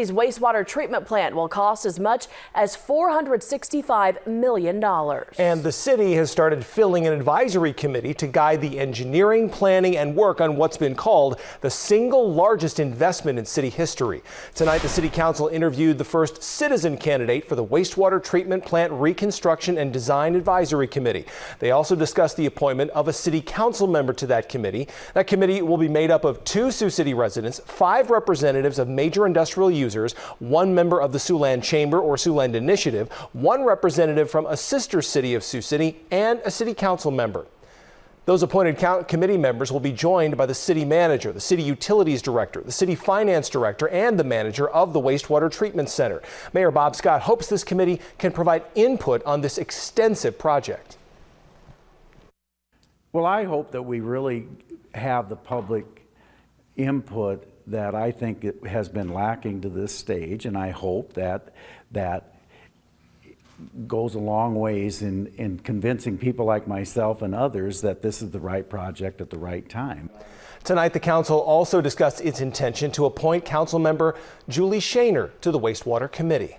city's wastewater treatment plant will cost as much as $465 million. And the city has started filling an advisory committee to guide the engineering, planning, and work on what's been called the single largest investment in city history. Tonight, the City Council interviewed the first citizen candidate for the wastewater treatment plant reconstruction and design advisory committee. They also discussed the appointment of a city council member to that committee. That committee will be made up of 2 Sioux City residents, 5 representatives of major industrial users, 1 member of the Siouxland Chamber or Siouxland Initiative, 1 representative from a sister city of Sioux City, and a city council member. Those appointed committee members will be joined by the city manager, the city utilities director, the city finance director, and the manager of the wastewater treatment center. Mayor Bob Scott hopes this committee can provide input on this extensive project. Well, I hope that we really have the public input that I think it has been lacking to this stage, and I hope that that goes a long ways in convincing people like myself and others that this is the right project at the right time. Tonight, the council also discussed its intention to appoint council member Julie Shaner to the wastewater committee.